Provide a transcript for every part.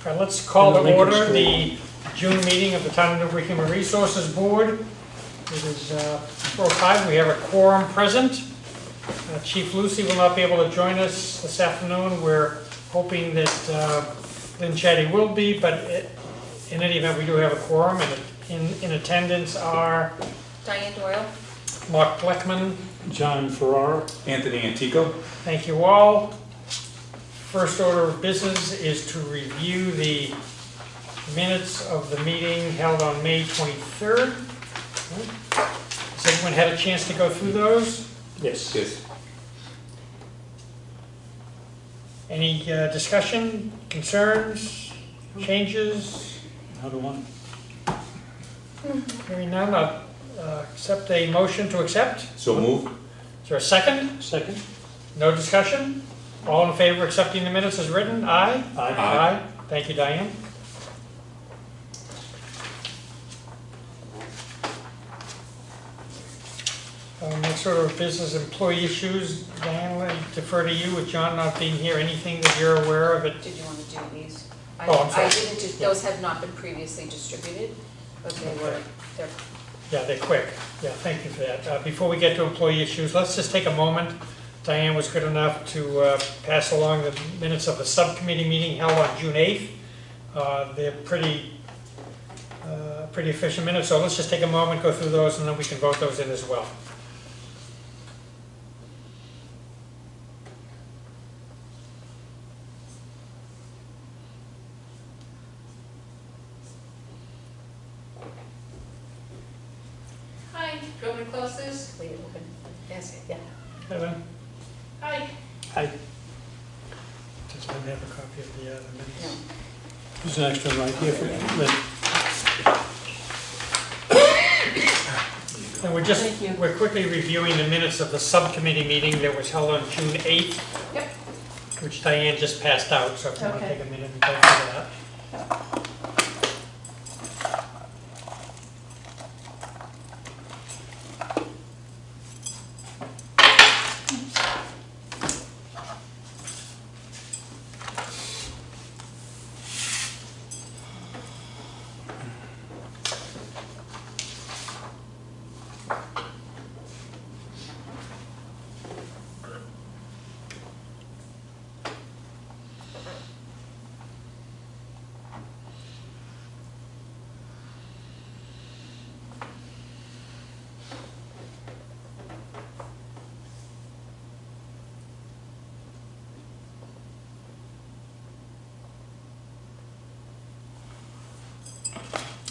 All right, let's call And the to Lincoln order School. the June meeting of the Town of Newbury Human Resources Board. It is 4:05, we have a quorum present. Chief Lucy will not be able to join us this afternoon. We're hoping that Lynn Chatty will be, but in any event, we do have a quorum, and in attendance are Diane Doyle. Mark Bleckman. John Farrar. Anthony Antico. Thank you all. First order of business is to review the minutes of the meeting held on May 23rd. Has everyone had a chance to go through those? Yes. Yes. Any discussion, concerns, changes? Another one. Hearing none, I'll accept a motion to accept. So move. Is there a second? Second. No discussion? All in favor of accepting the minutes as written? Aye? Aye. Aye. Thank you, Diane. Next order of business, employee issues. Diane, I defer to you with John not being here. Anything that you're aware of it? Did you want to do these? Oh, I'm sorry. I didn't, those have not been previously distributed, but they're, Yeah, they're quick. Yeah, thank you for that. Before we get to employee issues, let's just take a moment. Diane was good enough to pass along the minutes of the subcommittee meeting held on June 8th. They're pretty efficient minutes, so let's just take a moment, go through those, and then we can vote those in as well. Hi, do you want me to close this? leave it open. Yes, yeah. Evan, Hi. Aye. just let me have a copy of the minutes. No. There's an extra right here for Lynn. And we're quickly reviewing the minutes of the subcommittee meeting that was held on June 8th. Yep. Which Diane just passed out, so if you want to Okay. take a minute and go through that.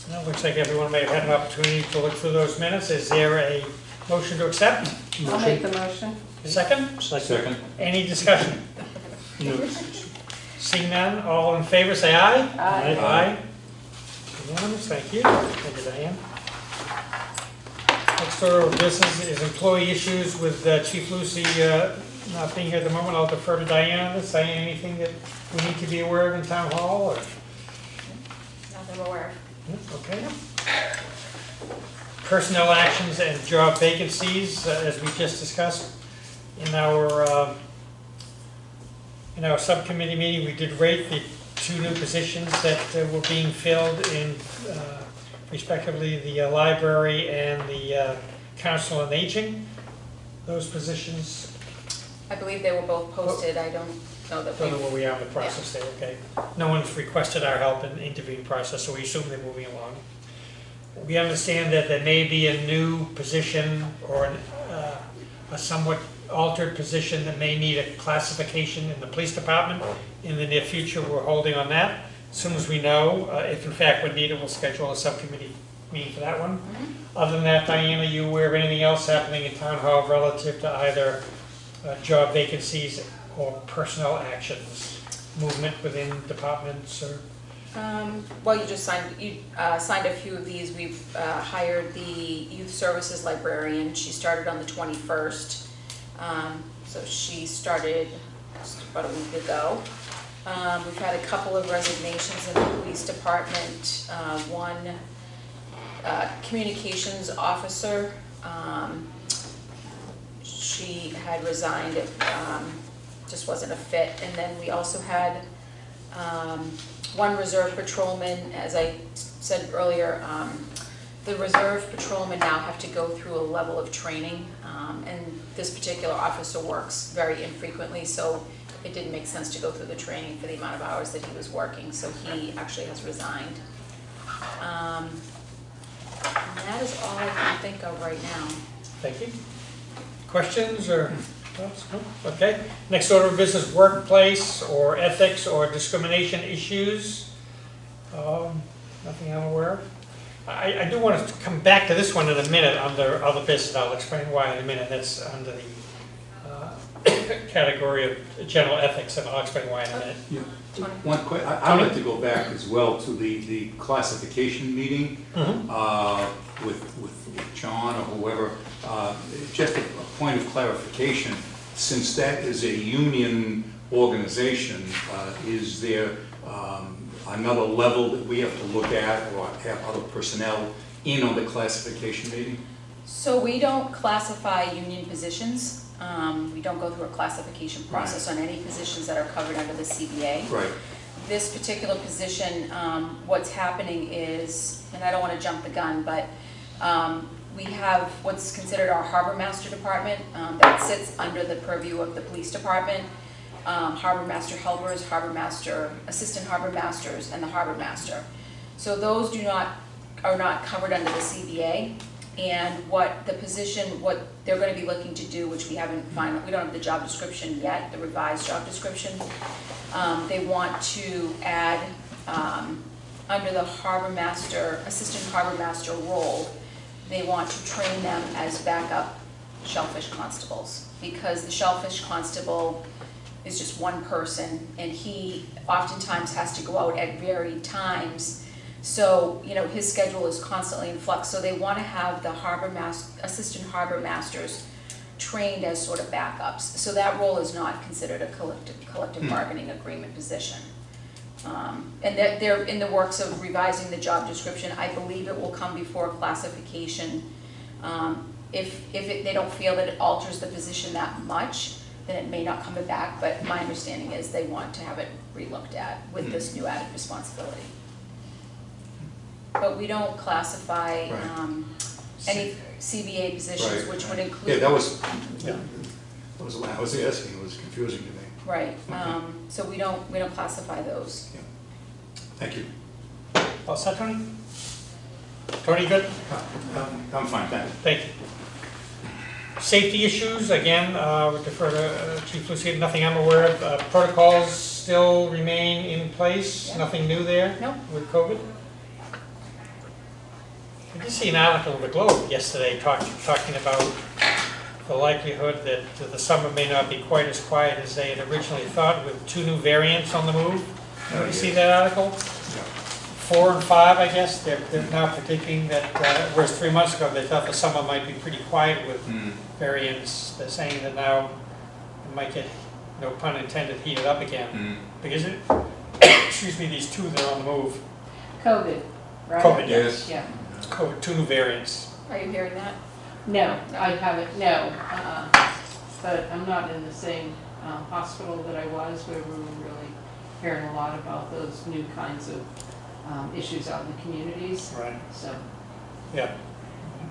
Well, it looks like everyone may have had an opportunity to look through those minutes. Is there a motion to accept? I'll make the motion. Second? Second. Any discussion? No. Seeing none, all in favor, say aye. Aye. Aye. Unanimous, thank you. Thank you, Diane. Next order of business is employee issues with Chief Lucy not being here at the moment. I'll defer to Diane on this. Diane, anything that we need to be aware of in town hall, or? Not that I'm aware of. Okay. Personnel actions and job vacancies, as we just discussed in our subcommittee meeting, we did rate the two new positions that were being filled in respectively the library and the council on aging. Those positions, I believe they were both posted. I don't know that don't know we, where we are in the process there, okay? No one's requested our help in the interviewing process, so we assume they're moving along. We understand that there may be a new position or a somewhat altered position that may need a classification in the police department in the near future. We're holding on that. As soon as we know, if in fact we're needed, we'll schedule a subcommittee meeting for that one. Other than that, Diane, are you aware of anything else happening in town hall relative to either job vacancies or personnel actions, movement within departments or? well, you signed a few of these. We've hired the youth services librarian. She started on the 21st. So she started just about a week ago. We've had a couple of resignations in the police department. One communications officer, she had resigned. It just wasn't a fit. And then we also had one reserve patrolman, as I said earlier, the reserve patrolmen now have to go through a level of training, and this particular officer works very infrequently, so it didn't make sense to go through the training for the amount of hours that he was working, so he actually has resigned. And that is all I can think of right now. Thank you. Questions or thoughts? No? Okay. Next order of business, workplace or ethics or discrimination issues. Nothing I'm aware of. I do want to come back to this one in a minute under other business. I'll explain why in a minute. That's under the category of general ethics, and I'll explain why in a minute. Yeah. Tony? One quick, I'd like to go back as well to the classification meeting with John or whoever. Just a point of clarification, since that is a union organization, is there another level that we have to look at or have other personnel in on the classification meeting? So we don't classify union positions. We don't go through a classification process on any positions that are covered under the CBA. Right. This particular position, what's happening is, and I don't want to jump the gun, but we have what's considered our harbor master department that sits under the purview of the police department. Harbor master helpers, harbor master, assistant harbor masters, and the harbor master. So those are not covered under the CBA. And what they're going to be looking to do, which we don't have the job description yet, the revised job description. They want to add under the harbor master, assistant harbor master role, they want to train them as backup shellfish constables, because the shellfish constable is just one person, and he oftentimes has to go out at varied times. So, his schedule is constantly in flux, so they want to have the assistant harbor masters trained as sort of backups. So that role is not considered a collective bargaining agreement position. And they're in the works of revising the job description. I believe it will come before classification. If they don't feel that it alters the position that much, then it may not come back, but my understanding is they want to have it relooked at with this new added responsibility. But we don't classify any CBA positions, Right. which would include. Yeah, that was what I was asking. It was confusing to me. Right, Okay. so we don't classify those. Yeah. Thank you. All set, Tony? Tony, good? I'm fine, thank you. Thank you. Safety issues, again, we defer to Chief Lucy, nothing I'm aware of. Protocols still remain in place, Yeah. nothing new there? Nope. With COVID? I did see an article in the Globe yesterday talking about the likelihood that the summer may not be quite as quiet as they had originally thought, with 2 new variants on the move. Have you seen that article? 4 and 5, I guess, they're now predicting that, whereas 3 months ago they thought the summer might be pretty quiet with variants. They're saying that now it might get, no pun intended, heated up again. Because excuse me, these 2 that are on the move. COVID, right? COVID, Yes. Yeah. It's COVID, 2 new variants. Are you hearing that? No, I haven't, no. But I'm not in the same hospital that I was, where we were really hearing a lot about those new kinds of issues out in the communities, Right. so. Yeah,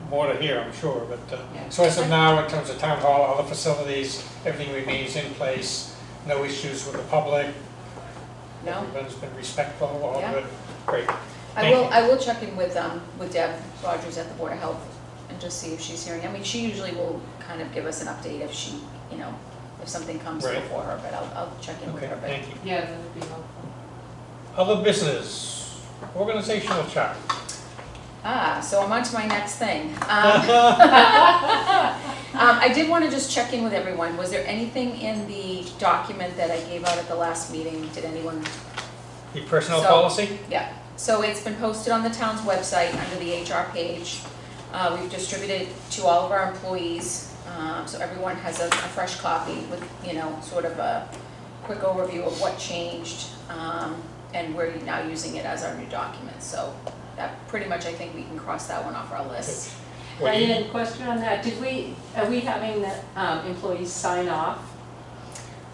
more to hear, I'm sure, but, Yeah. so as of now, in terms of town hall, all the facilities, everything remains in place, no issues with the public? No? Everyone's been respectful, all Yeah. good? Great. I Thank you. will check in with Deb Rogers at the Board of Health and just see if she's hearing. I mean, she usually will kind of give us an update if she, if something comes Right. before her, but I'll check in with Okay, her. But thank you. Yeah, that would be helpful. Other business, organizational chart. So I'm on to my next thing. I did want to just check in with everyone. Was there anything in the document that I gave out at the last meeting? Did anyone? The personnel So- policy? Yeah, so it's been posted on the town's website under the HR page. We've distributed it to all of our employees, so everyone has a fresh copy with, sort of a quick overview of what changed, and we're now using it as our new document. So that pretty much, I think we can cross that one off our list. What do you- Diane, question on that, are we having the employees sign off?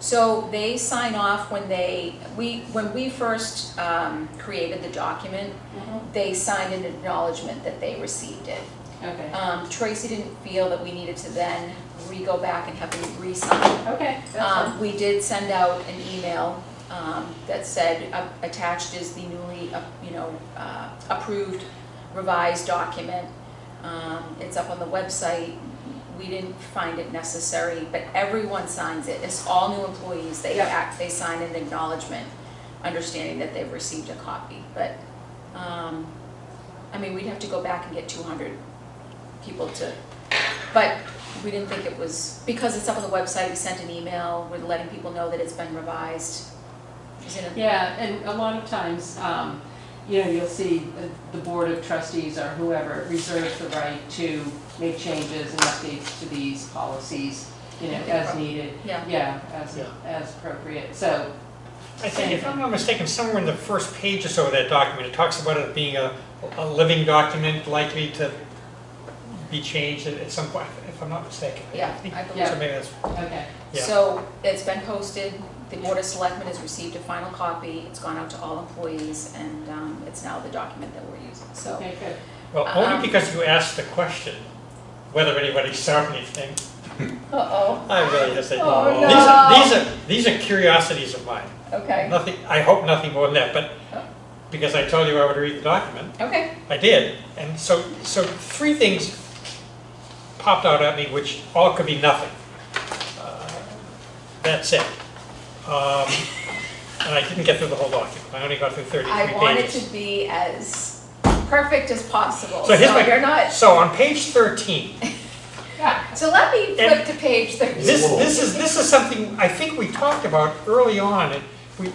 So they sign off when when we first created the document, they signed an acknowledgement that they received it. Okay, Tracy didn't feel that we needed to then go back and have them re-sign. okay, that's fine. We did send out an email that said, attached is the newly, approved revised document. It's up on the website. We didn't find it necessary, but everyone signs it. It's all new employees. They Yeah. they sign an acknowledgement, understanding that they've received a copy. But, we'd have to go back and get 200 people to, but we didn't think it was, because it's up on the website, we sent an email, we're letting people know that it's been revised. It was in a- Yeah, and a lot of times, you'll see the board of trustees or whoever reserves the right to make changes and updates to these policies, as needed. Yeah. Yeah, Yeah. as appropriate, so, I think, if I'm not mistaken, somewhere in the first page or so of that document, it talks about it being a living document likely to be changed at some point, if I'm not mistaken. Yeah, think- I believe So maybe that's, okay. yeah. So it's been posted, the Board of Selectmen has received a final copy, it's gone out to all employees, and it's now the document that we're using, so. Okay, good. Well, only because you asked the question, whether anybody saw anything, Uh-oh, I really hesitate. Oh, no. These are curiosities of mine. okay, Nothing, I hope nothing more than that, but because I told you I would read the document, okay, I did. And so three things popped out at me, which all could be nothing. That's it. And I didn't get through the whole document. I only got through 33 I want it pages. to be as perfect as possible, So here's my- you're not, So on page 13, so let me flip to page 13. this is something I think we talked about early on. And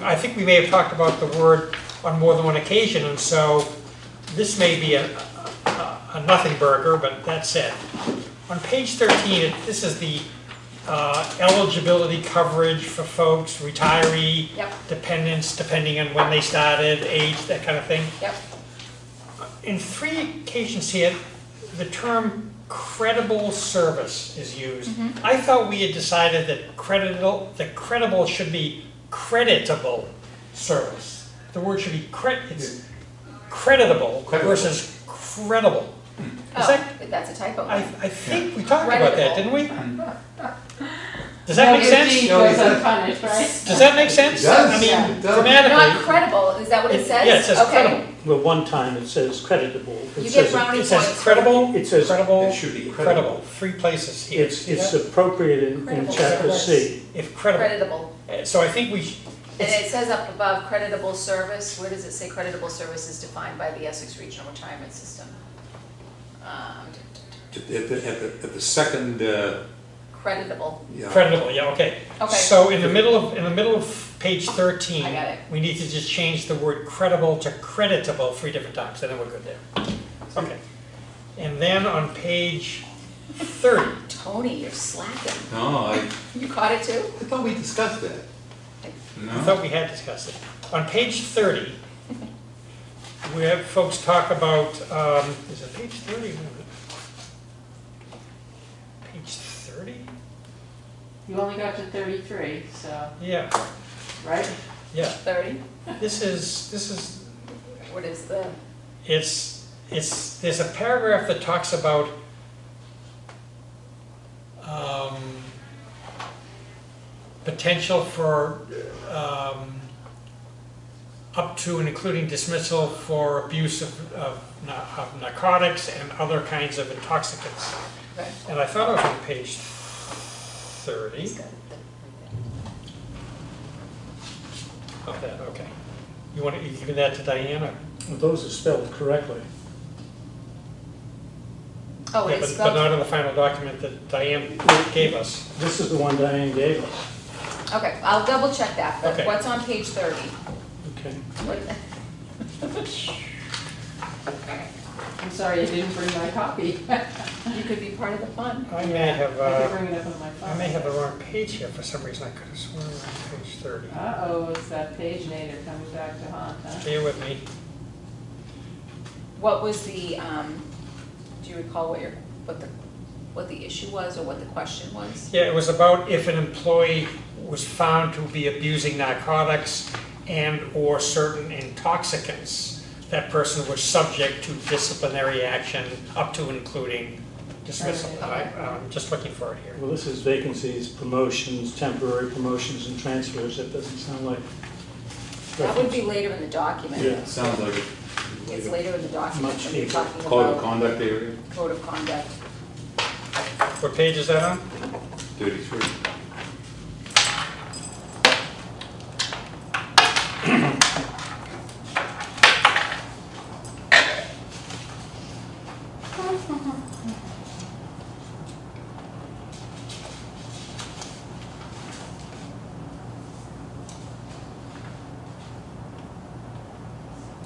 I think we may have talked about the word on more than one occasion, and so this may be a nothing burger, but that's it. On page 13, this is the eligibility coverage for folks, retiree, Yep. dependents, depending on when they started, age, that kind of thing. Yep, In 3 occasions here, the term credible service is used. I thought we had decided that credible should be creditable service. The word should be it's creditable Creditable. versus credible. Is oh, that, that's a typo. I think we talked about that, didn't we? Does No that make good sense? deed No, goes it does. unpunished, right? Does that make sense? It does. I Yeah. mean, It does. grammatically. Not credible, is that what it says? Yeah, it says Okay. credible. Well, one time it says creditable. It You says get brownie It says points. credible, It says credible, It should be credible. 3 places here. It's appropriate in Credible chapter service. C. If credible. Creditable. So I think we, And it says up above, creditable service, where does it say creditable service is defined by the Essex Regional Retirement System? At the second, Creditable, yeah. creditable, yeah, okay. Okay. So in the middle of page 13, I got it. we need to just change the word credible to creditable 3 different times, and then we're good there. Okay. And then on page 30, Tony, you're slacking. No, I You caught it too? thought we discussed that. I No? thought we had discussed it. On page 30, we have folks talk about, is it page 30? Wait a minute. Page 30? You only got to 33, so, Yeah, right? yeah. 30? This is, What is the, there's a paragraph that talks about potential for up to and including dismissal for abuse of narcotics and other kinds of intoxicants. right. And I thought it was on page 30 He's got it. of that, okay. You want to give that to Diana? Well, those are spelled correctly. Oh, Yeah, it's but not spelled, in the final document that Diane gave us. This is the one Diane gave us. okay, I'll double check that, but Okay. what's on page 30? Okay. What- I'm sorry, I didn't bring my copy. You could be part of the fun. I may have, I could bring it up on my phone. I may have the wrong page here for some reason. I could have sworn it was on page 30. Uh-oh, it's that page nader coming back to haunt, huh? Bear with me. What was the, do you recall what the issue was or what the question was? Yeah, it was about if an employee was found to be abusing narcotics and/or certain intoxicants, that person was subject to disciplinary action up to and including dismissal. I'm just looking for it here. Well, this is vacancies, promotions, temporary promotions and transfers. That doesn't sound like. That would be later in the document. Yeah. Sounds like it. It's later in the document Much when you're neater. talking Code of about conduct area, code of conduct. What page is that on? 33.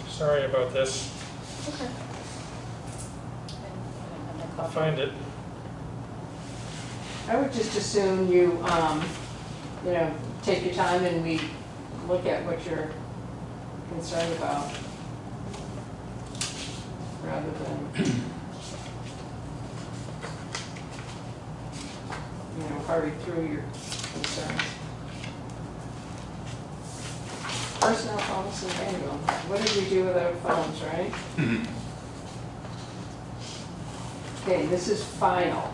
Sorry about this. Okay. I'll find it. I would just assume you, you know, take your time and we look at what you're concerned about, rather than, you know, hurry through your concerns. Personnel policy manual, what did we do with our phones, right? Mhm. Okay, this is final.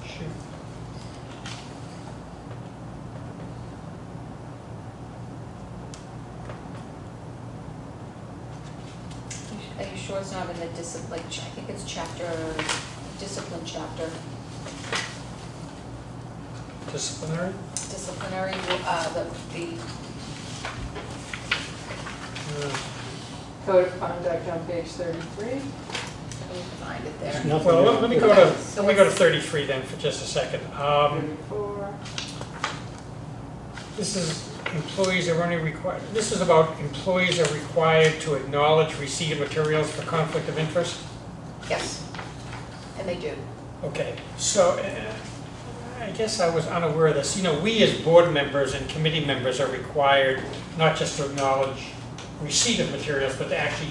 Shoot. Are you sure it's not in the discipline, I think it's chapter, discipline chapter, Disciplinary? disciplinary, the Code of conduct on page 33. let me find it There's there. nothing Well, there. let me go to 33 then for just a second. 34. This is employees are only required, this is about employees are required to acknowledge receipt of materials for conflict of interest? Yes, and they do. Okay, so I guess I was unaware of this. You know, we as board members and committee members are required not just to acknowledge receipt of materials, but to actually,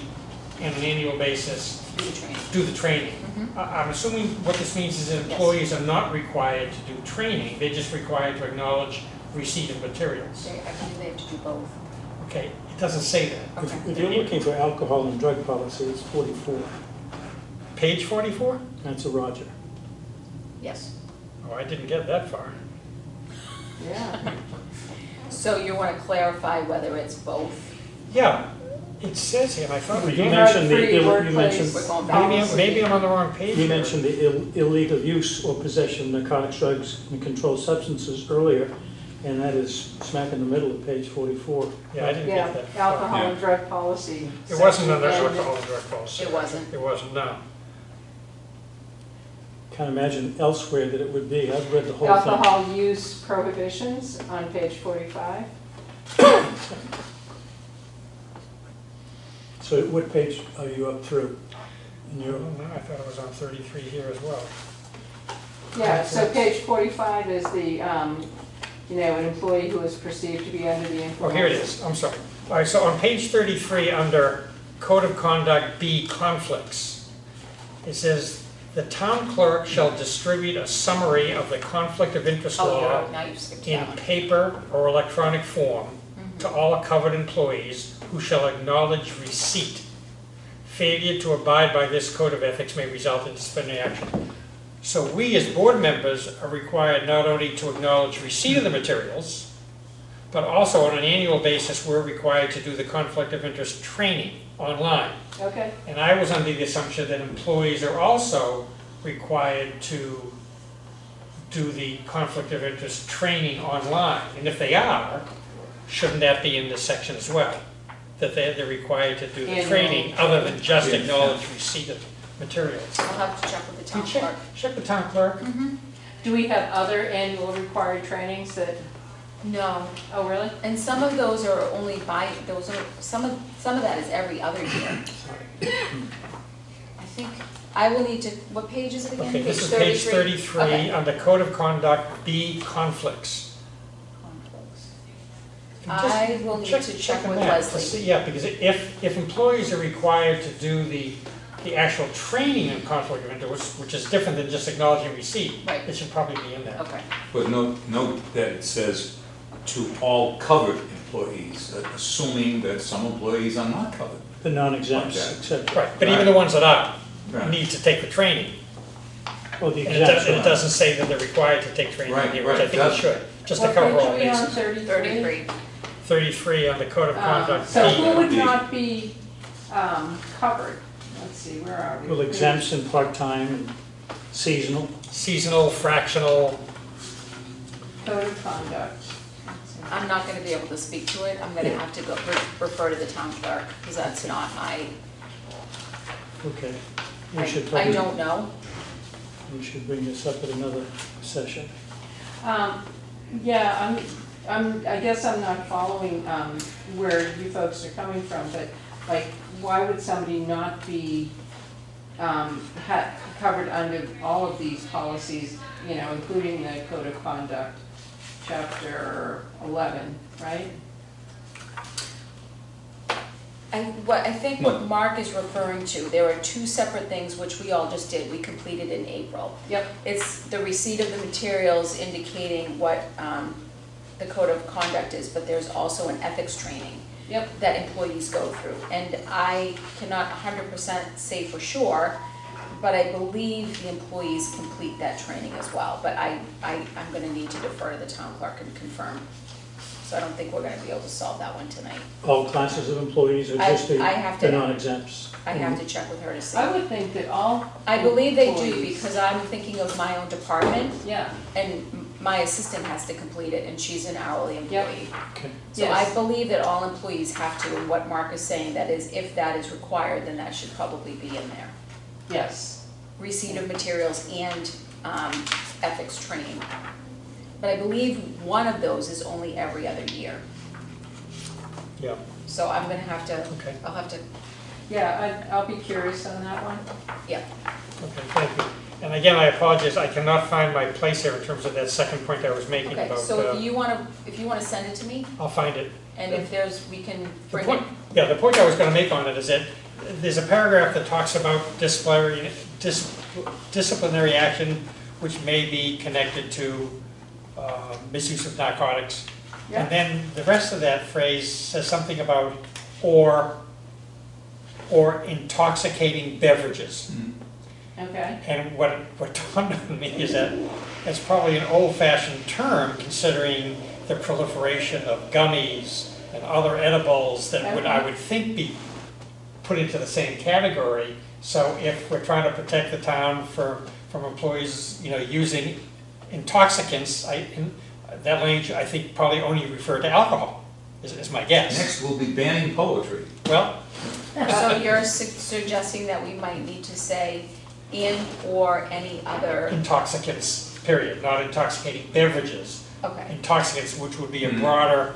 on an annual basis, Do the training. do the training. Mhm. I'm assuming what this means is that employees are not required to do training, they're just required to acknowledge receipt of materials. I believe they have to do both. Okay, it doesn't say that. Okay. If you're looking for alcohol and drug policy, it's 44. Page 44? That's a Roger. Yes. Oh, I didn't get that far. Yeah. So you want to clarify whether it's both? Yeah, it says here, and I thought, You maybe, mentioned the Drug-free you workplace. mentioned We're going back. maybe I'm on the wrong page you here. mentioned the illegal use or possession of narcotics, drugs, and controlled substances earlier, and that is smack in the middle of page 44. Yeah, I didn't Yeah, get that far. alcohol and drug policy. It wasn't section, under and alcohol and drug policy. It wasn't. It wasn't, no. Can't imagine elsewhere that it would be. I've read the whole thing. Alcohol use prohibitions on page 45. So what page are you up through? In Oh, your, no, I thought it was on 33 here as well. Yeah, so page 45 is the, you know, an employee who is perceived to be under the Oh, influence. here it is, I'm sorry. All right, so on page 33, under Code of Conduct B, conflicts, it says, "The town clerk shall distribute a summary of the conflict of interest Oh, law now you've skipped in down. paper or electronic form to Mhm. all covered employees who shall acknowledge receipt. Failure to abide by this code of ethics may result in disciplinary action." So we as board members are required not only to acknowledge receipt of the materials, but also on an annual basis, we're required to do the conflict of interest training online. Okay, And I was under the assumption that employees are also required to do the conflict of interest training online. And if they are, shouldn't that be in this section as well? That they're required to do the Annual training other than just Yes. acknowledge receipt of materials. I'll have to check with the town You clerk. check the town clerk. Mhm. do we have other annual required trainings that, No, oh, really? and some of those are only those are, some of that is every other year. I think, I will need to, what page is it again? Okay, this is page 33, Okay. under Code of Conduct B, conflicts. Conflicts. I will need to check on with that to Leslie. see- Yeah, because if employees are required to do the actual training in conflict of interest, which is different than just acknowledging receipt, Right. it should probably be in there. Okay, But note that it says to all covered employees, assuming that some employees are not covered. The non-exempts, Okay. except, Right, but even the ones that are, Right. need to take the training. well, the And exempts. it doesn't say that they're required to take training Right, here, which I right, think it doesn't. should, just to What cover page all are we on, bases. 33. 33 on the code of conduct. So B. who would B. not be covered? Let's see, where are we? Well, exempts and part-time and seasonal. Seasonal, fractional, Code of conduct. Let's see. I'm not gonna be able to speak to it, I'm gonna have to go refer to the town clerk, because that's not my, Okay. We should I probably, don't know. we should bring this up at another session. Yeah, I guess I'm not following, where you folks are coming from, but like, why would somebody not be, covered under all of these policies, you know, including the code of conduct, chapter 11, right? I think what Mark is referring to, there are two separate things which we all just did, we completed in April. Yep. It's the receipt of the materials indicating what the code of conduct is, but there's also an ethics training Yep. that employees go through. And I cannot 100% say for sure, but I believe the employees complete that training as well. But I'm gonna need to defer to the town clerk and confirm. So I don't think we're gonna be able to solve that one tonight. All classes of employees or just I have the to- non-exempts? I have to check with her to see. I would think that all. I believe they do, employees- because I'm thinking of my own department, Yeah, and my assistant has to complete it, and she's an hourly employee. Okay. So I Yes. believe that all employees have to, and what Mark is saying, that is, if that is required, then that should probably be in there. yes. Receipt of materials and ethics training. But I believe one of those is only every other year. yeah, So I'm gonna have to, okay, I'll have to, Yeah, I'll be curious on that one. yeah. okay, thank you. And again, I apologize, I cannot find my place here in terms of that second point I was making Okay, about, so if you wanna send it to me, I'll find it. and if we can The bring it. point, yeah, the point I was gonna make on it is that there's a paragraph that talks about disciplinary action which may be connected to misuse of narcotics. Yeah. And then the rest of that phrase says something about or intoxicating beverages. Okay, And what dawned on me is that it's probably an old-fashioned term considering the proliferation of gummies and other edibles that would, I would think, be put into the same category. So if we're trying to protect the town from employees, you know, using intoxicants, that language, I think, probably only referred to alcohol, is my guess. Next, we'll be banning poetry. Well, So you're suggesting that we might need to say in or any other, intoxicants, period, not intoxicating beverages. okay, Intoxicants, which would be a broader,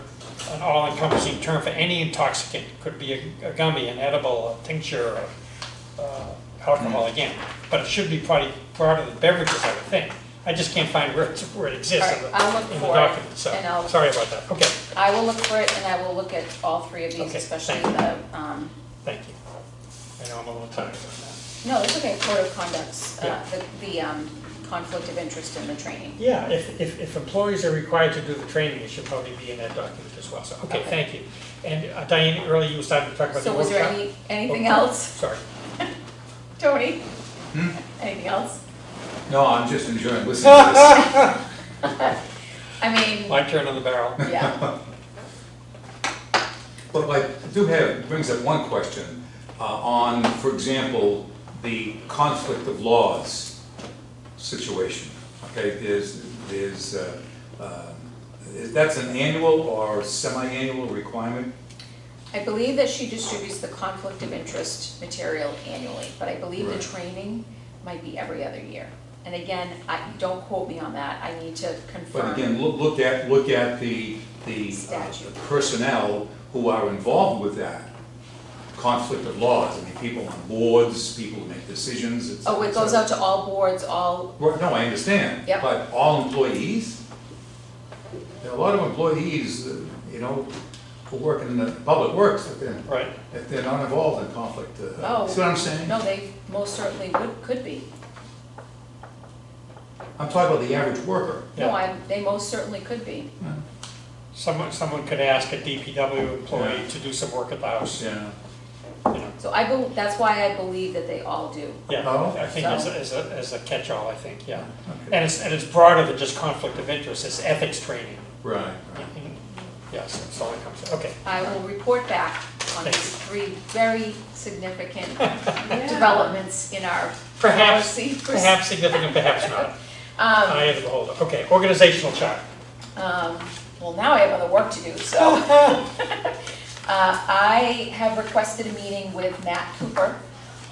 an all-encompassing term for any intoxicant. Could be a gummy, an edible, a tincture, alcohol again. But it should be probably broader than beverages, I would think. I just can't find where it exists in All right, I'll look the for it, document, so, and I'll- sorry about that. Okay, I will look for it, and I will look at all three of these, Okay, especially thank the, thank you. I know I'm a little tired on no, it's okay, code of conducts, Yeah. the conflict of interest in the training. that. Yeah, if employees are required to do the training, it should probably be in that document as well, so, okay, Okay. thank you. And Diane, earlier you were starting to talk about the So workshop. was there anything Oh, else? Sorry. Tony? Anything else? No, I'm just enjoying listening to this. I mean, My turn on the barrel. yeah, But I do have, brings up one question on, for example, the conflict of laws situation. Okay, that's an annual or semi-annual requirement? I believe that she distributes the conflict of interest material annually, but I believe the Right. training might be every other year. And again, don't quote me on that, I need to confirm. But again, look at the Statute. personnel who are involved with that conflict of laws. I mean, people on boards, people who make decisions, et cetera, Oh, it et goes cetera. out to all boards, all, Well, no, I understand. Yep. But all employees? There are a lot of employees you know, who work in the public works, Right. that they're not involved in conflict. Oh. See what I'm saying? No, they most certainly could be. I'm talking about the average worker. No, Yeah. they most certainly could be. Someone could ask a DPW employee Yeah. to do some work at the house, Yeah. you know. So that's why I believe that they all do. Yeah, Oh. I think So- as a catch-all, I think, yeah. Okay. And it's broader than just conflict of interest, it's ethics training. Right, right. Yes, that's all it comes to, okay. I will report back on Thank these 3 very significant Yeah. developments in our Perhaps, policy. perhaps significant, perhaps not. Um, I am the beholder. Okay, organizational chart. Well, now I have other work to do, so. I have requested a meeting with Matt Cooper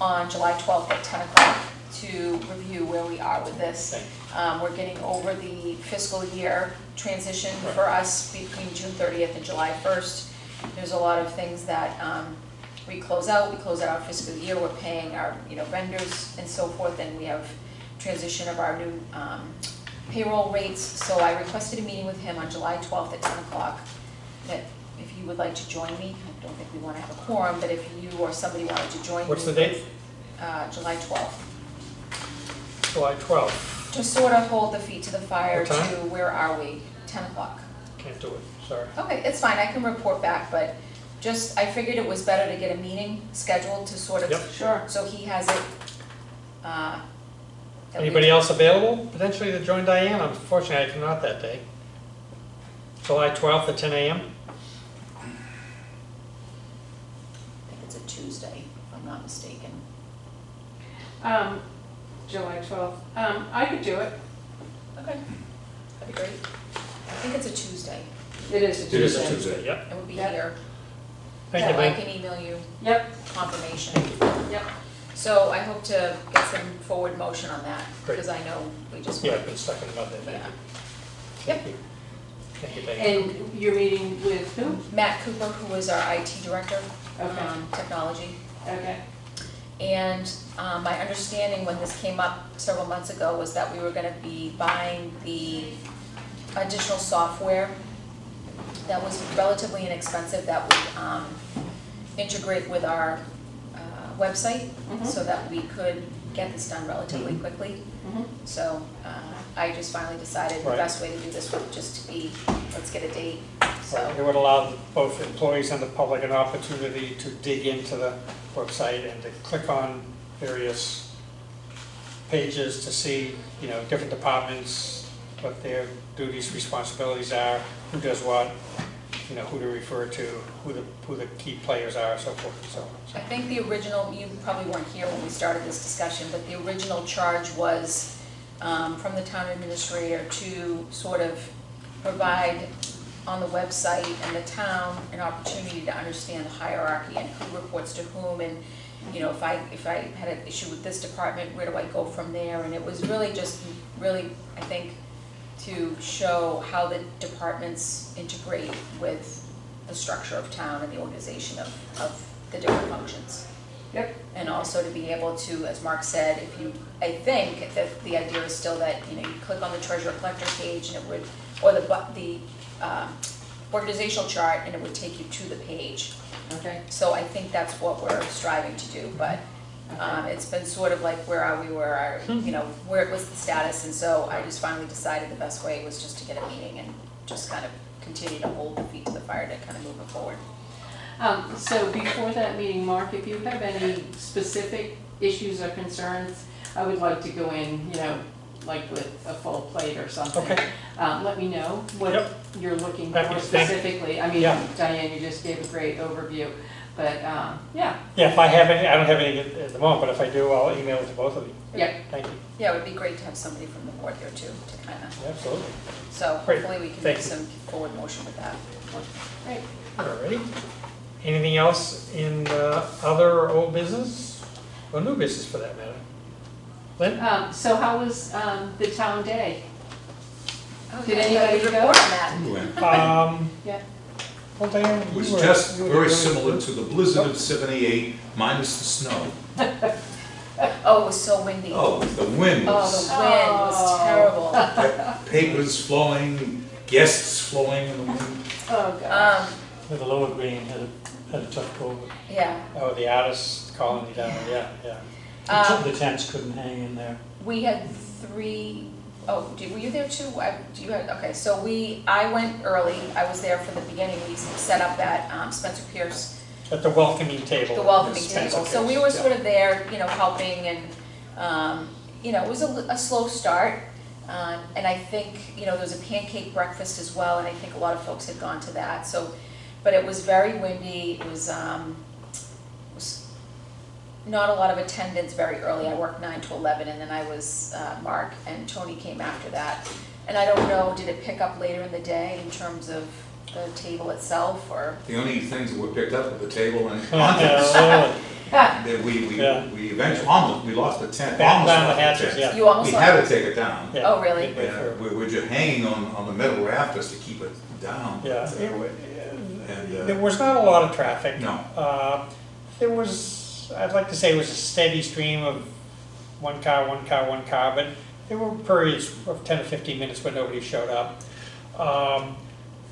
on July 12th at 10 o'clock to review where we are with this. Thank We're getting over the fiscal year transition Right. for us between June 30th and July 1st. There's a lot of things that we close out our fiscal year, we're paying our, vendors and so forth, and we have transition of our new payroll rates. So I requested a meeting with him on July 12th at 10 o'clock, that if you would like to join me, I don't think we want to have a quorum, but if you or somebody wanted to join me. What's the date? July 12th. July 12th. To sort of hold the feet to the fire What time? to where are we? 10 o'clock. Can't do it, sorry. Okay, it's fine, I can report back, but I figured it was better to get a meeting scheduled to sort of. Yep. Sure. So he has it. that we- Anybody else available potentially to join Diane? Unfortunately, I cannot that day. July 12th at 10 a.m.? I think it's a Tuesday, if I'm not mistaken. July 12th. I could do it. Okay, that'd be great. I think it's a Tuesday. It is a It is a Tuesday. Tuesday. Yep. It would be Yep. here. Thank you, So I Lynn. can email you Yep, confirmation. yep. So I hope to get some forward motion on that, Great. because I know we just. Yeah, I've been stuck in another thing. Yeah. Thank you. Thank you, Diane. And you're meeting with who? Matt Cooper, who is our IT director, Okay. technology. Okay. And my understanding when this came up several months ago was that we were gonna be buying the additional software that was relatively inexpensive, that would integrate with our website, Mhm. so that we could get this done relatively quickly. Mhm. So I just finally decided the Right. best way to do this would just to be, let's get a date, so. Right, it would allow both employees and the public an opportunity to dig into the website and to click on various pages to see, different departments, what their duties, responsibilities are, who does what, who to refer to, who the key players are, so forth and so on. I think the original, you probably weren't here when we started this discussion, but the original charge was from the town administrator to sort of provide on the website and the town an opportunity to understand the hierarchy and who reports to whom, and if I had an issue with this department, where do I go from there? And it was really just, I think, to show how the departments integrate with the structure of town and the organization of the different functions. Yep. And also to be able to, as Mark said, I think that the idea is still that, you click on the treasurer collector page and it would, or the organizational chart, and it would take you to the page. Okay. So I think that's what we're striving to do, but it's been sort of like, where are we, where was the status? And so I just finally decided the best way was just to get a meeting and just kind of continue to hold the feet to the fire to kind of move it forward. So before that meeting, Mark, if you have any specific issues or concerns, I would like to go in, like with a full plate or something. Okay. Let me know what Yep. you're looking Happy for to thank- specifically. I mean, Yeah. Diane, you just gave a great overview, but, yeah. Yeah, if I have any, I don't have any at the moment, but if I do, I'll email it to both of you. Yep. Thank you. Yeah, it would be great to have somebody from the board there too, to kind of, Absolutely. so Great. hopefully we can Thank make you. some forward motion with that. Great. All righty. Anything else in other old business, or new business for that matter? Lynn? So how was, the town day? Did Okay, anybody report go? on that? Yeah. Well, Diane, It you was were- just you were very really similar good. to the blizzard of '78 minus the snow. Oh, it was so windy. Oh, the wind Oh, was, the wind was Oh. terrible. papers flowing, guests flowing in the wind. Oh, gosh. With the lower green had a tough go. Yeah. Oh, the artist colony down there, yeah. The tents couldn't hang in there. We had three, were you there too? Okay, so I went early, I was there for the beginning, we set up that Spencer Pierce, At the welcoming table. the welcoming Yes, Spencer table. So we Pierce, were yeah. sort of there, helping and, it was a slow start. And I think, there was a pancake breakfast as well, and I think a lot of folks had gone to that, so, but it was very windy, it was not a lot of attendance very early. I worked 9 to 11, and then I was, Mark and Tony came after that. And I don't know, did it pick up later in the day in terms of the table itself, or? The only things that were picked up at the table and Yeah, that we Yeah. eventually, we lost the tent. Batten almost down the lost hatches, tent. yeah. You almost We lost had it? to take it down. yeah. Oh, really? Midway Yeah, through. we're just hanging on the metal rafters to keep it down. Yeah, And, there was not a lot of traffic. No. There was, I'd like to say it was a steady stream of one car, but there were periods of 10 to 15 minutes where nobody showed up.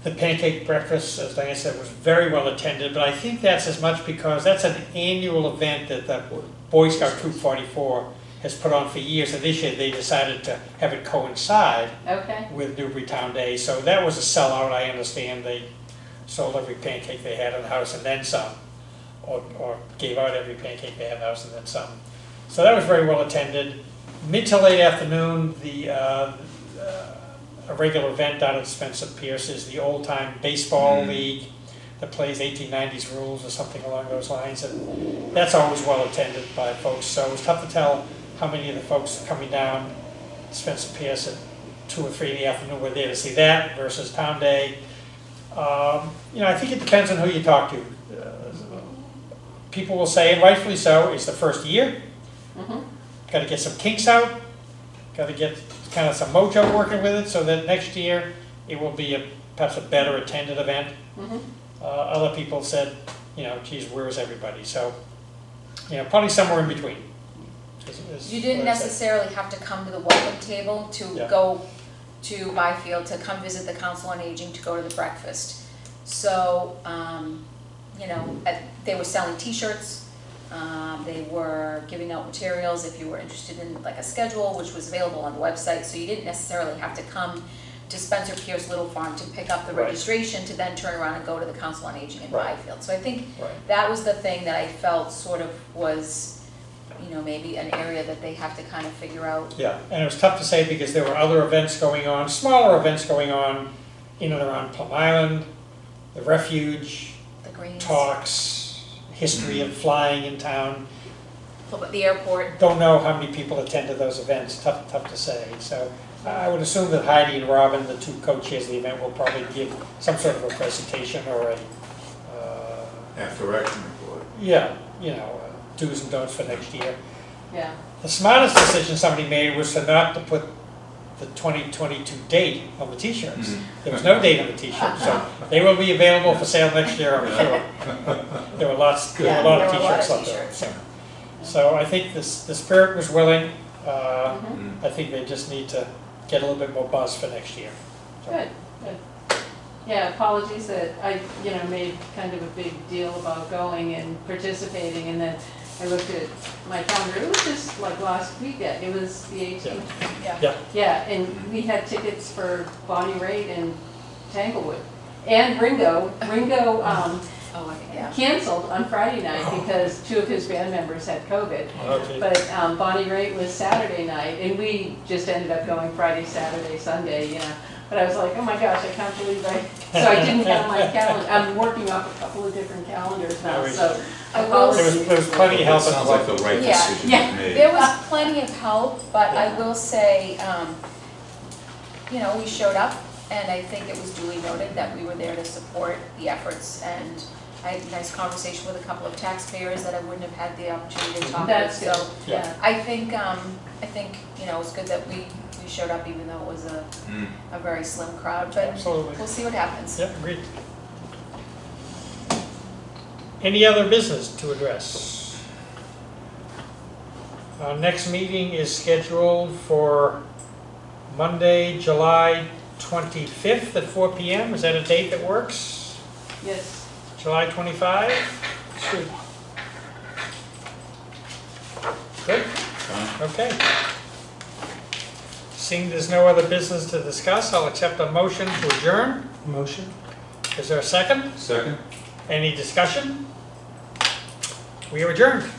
The pancake breakfast, as Diane said, was very well attended, but I think that's as much because that's an annual event that the Boy Scout Troop 44 has put on for years, and this year they decided to have it coincide Okay, with Newburytown Day, so that was a sellout. I understand they sold every pancake they had in the house and then some, or gave out every pancake they had in the house and then some. So that was very well attended. Mid to late afternoon, a regular event down at Spencer Pierce is the Old Time Baseball League that plays 1890s rules or something along those lines, and that's always well attended by folks, so it was tough to tell how many of the folks coming down Spencer Pierce at 2 or 3 in the afternoon were there to see that versus Town Day. I think it depends on who you talk to. People will say, and rightfully so, it's the first year. Got to get some kinks out. Got to get kind of some mojo working with it so that next year it will be perhaps a better attended event. Other people said, geez, where is everybody? So, probably somewhere in between. You didn't necessarily have to come to the welcome table to Yeah. go to Byfield, to come visit the Council on Aging, to go to the breakfast. So, they were selling T-shirts, they were giving out materials if you were interested in like a schedule, which was available on the website, so you didn't necessarily have to come to Spencer Pierce Little Farm to pick up the Right. registration to then turn around and go to the Council on Aging in Right. Byfield. So I think Right. that was the thing that I felt sort of was, maybe an area that they have to kind of figure out. Yeah, and it was tough to say because there were other events going on, smaller events going on in and around Plum Island, the Refuge, The Greens, talks, history of flying in town. the airport. Don't know how many people attended those events, tough to say. So I would assume that Heidi and Robin, the two co-chairs of the event, will probably give some sort of a presentation or a, After action report. do's and don'ts for next year. yeah. The smartest decision somebody made was to not to put the 2022 date on the t-shirts. There was no date on the t-shirts, so they will be available for sale next year, I'm sure. There were a lot of there were a lot of t-shirts out there. t-shirts. So I think the spirit was willing. I think they just need to get a little bit more buzz for next year. So, Good, good. Yeah, apologies that I, made kind of a big deal about going and participating, and then I looked at my calendar, it was just like last weekend, it was the 18th. Yeah, Yeah, and we had tickets for Bonnie Raitt and Tanglewood, and Ringo. Oh, yeah. Canceled on Friday night because 2 of his band members had COVID. okay. But Bonnie Raitt was Saturday night, and we just ended up going Friday, Saturday, Sunday, But I was like, oh my gosh, I can't believe so I didn't have my calendar. I'm working off a couple of different calendars now, No so. I will There was plenty of That help. sounds like the right Yeah. decision Yeah. to make. There was plenty of help, but I will say, we showed up, and I think it was duly noted that we were there to support the efforts, and I had a nice conversation with a couple of taxpayers that I wouldn't have had the opportunity to talk with, That's good, so yeah. I think, it's good that we showed up even though it was a very slim crowd, but Absolutely. we'll see what happens. Yep, agreed. Any other business to address? Our next meeting is scheduled for Monday, July 25th at 4 PM. Is that a date that works? Yes. July 25? Sure. Good, okay. Seeing there's no other business to discuss, I'll accept a motion to adjourn. Motion? Is there a second? Second? Any discussion? We are adjourned.